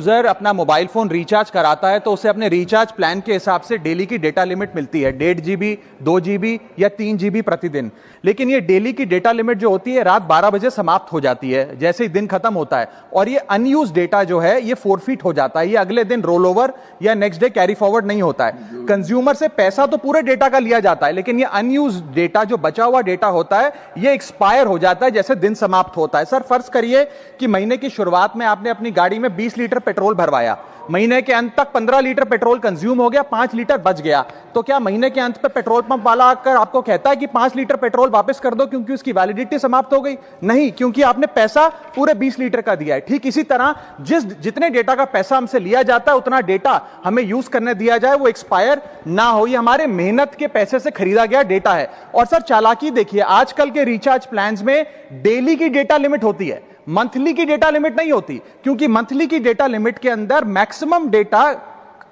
User अपना mobile phone recharge कराता है तो उसे अपने रिचार्ज प्लान के हिसाब से डेली की डेटा लिमिट मिलती है, 1.5 GB, 2 GB या 3 GB प्रतिदिन। लेकिन ये डेली की डेटा लिमिट जो होती है रात 12 बजे समाप्त हो जाती है, जैसे ही दिन खत्म होता है, और ये अनयूज डेटा जो है ये फोरफिट हो जाता है, ये अगले दिन रोल ओवर या नेक्स्ट डे कैरी फॉरवर्ड नहीं होता है। कंज्यूमर से पैसा तो पूरे डेटा का लिया जाता है, लेकिन ये अनयूज डेटा, जो बचा हुआ डेटा होता है, ये एक्सपायर हो जाता है जैसे दिन समाप्त होता है। सर फर्ज करिए कि महीने की शुरुआत में आपने अपनी गाड़ी में 20 लीटर पेट्रोल भरवाया, महीने के अंत तक 15 लीटर पेट्रोल कंज्यूम हो गया, 5 लीटर बच गया, तो क्या महीने के अंत पे पेट्रोल पंप वाला आकर आपको कहता है कि 5 लीटर पेट्रोल वापस कर दो क्योंकि उसकी वैलिडिटी समाप्त हो गई? नहीं, क्योंकि आपने पैसा पूरे 20 लीटर का दिया है। ठीक इसी तरह जितने डेटा का पैसा हमसे लिया जाता है उतना डेटा हमें यूज करने दिया जाए, वो एक्सपायर ना हो। ये हमारे मेहनत के पैसे से खरीदा गया डेटा है। और सर चालाकी देखिए, आजकल के रिचार्ज प्लान्स में डेली की डेटा लिमिट होती है, मंथली की डेटा लिमिट नहीं होती, क्योंकि मंथली की डेटा लिमिट के अंदर मैक्सिमम डेटा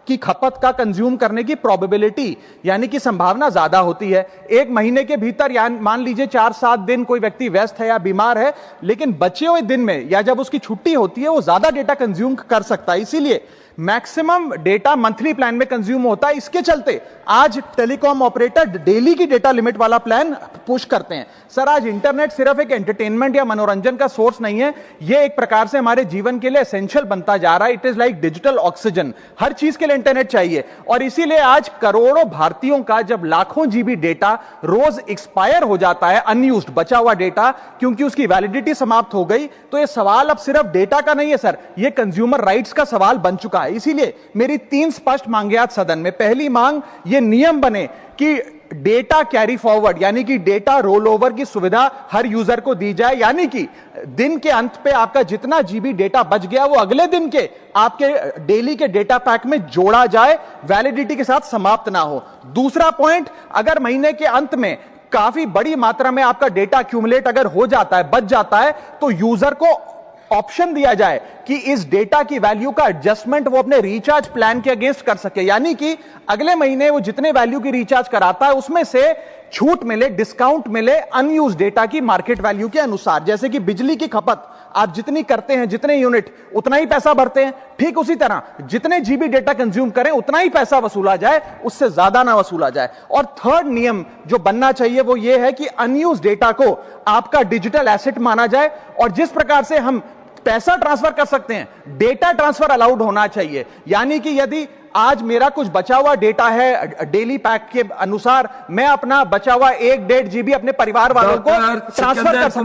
की खपत का कंज्यूम करने की प्रोबेबिलिटी यानी कि संभावना ज्यादा होती है। एक महीने के भीतर या मान लीजिए 4-7 दिन कोई व्यक्ति व्यस्त है या बीमार है, लेकिन बचे हुए दिन में या जब उसकी छुट्टी होती है वो ज्यादा डेटा कंज्यूम कर सकता है, इसीलिए मैक्सिमम डेटा मंथली प्लान में कंज्यूम होता है। इसके चलते आज टेलीकॉम ऑपरेटर डेली की डेटा लिमिट वाला प्लान पुश करते हैं। सर आज इंटरनेट सिर्फ एक एंटरटेनमेंट या मनोरंजन का सोर्स नहीं है, यह एक प्रकार से हमारे जीवन के लिए एसेंशियल बनता जा रहा है। It is like digital oxygen, हर चीज के लिए इंटरनेट चाहिए। और इसीलिए आज करोड़ों भारतीयों का जब लाखों जीबी डेटा रोज एक्सपायर हो जाता है, अनयूज्ड बचा हुआ डेटा, क्योंकि उसकी वैलिडिटी समाप्त हो गई, तो यह सवाल अब सिर्फ डेटा का नहीं है सर, यह कंज्यूमर राइट्स का सवाल बन चुका है। इसीलिए मेरी 3 स्पष्ट मांगे आज सदन में। पहली मांग, यह नियम बने कि डेटा कैरी फॉरवर्ड यानी कि डेटा रोल ओवर की सुविधा हर यूजर को दी जाए, यानी कि दिन के अंत पे आपका जितना जीबी डेटा बच गया वो अगले दिन के आपके डेली के डेटा पैक में जोड़ा जाए, वैलिडिटी के साथ समाप्त ना हो। दूसरा पॉइंट, अगर महीने के अंत में काफी बड़ी मात्रा में आपका डेटा एक्यूमुलेट अगर हो जाता है, बच जाता है, तो यूजर को ऑप्शन दिया जाए कि इस डेटा की वैल्यू का एडजस्टमेंट वो अपने रिचार्ज प्लान के अगेंस्ट कर सके, यानी कि अगले महीने वो जितने वैल्यू की रिचार्ज कराता है उसमें से छूट मिले, डिस्काउंट मिले अनयूज्ड डेटा की मार्केट वैल्यू के अनुसार। जैसे कि बिजली की खपत आप जितनी करते हैं, जितने यूनिट, उतना ही पैसा भरते हैं, ठीक उसी तरह जितने जीबी डेटा कंज्यूम करें उतना ही पैसा वसूला जाए, उससे ज्यादा ना वसूला जाए। और थर्ड नियम जो बनना चाहिए वो ये है कि अनयूज्ड डेटा को आपका डिजिटल एसेट माना जाए, और जिस प्रकार से हम पैसा ट्रांसफर कर सकते हैं, डेटा ट्रांसफर अलाउड होना चाहिए। यानी कि यदि आज मेरा कुछ बचा हुआ डेटा है डेली पैक के अनुसार, मैं अपना बचा हुआ 1-1.5 GB अपने परिवार वालों को ट्रांसफर कर सकूं।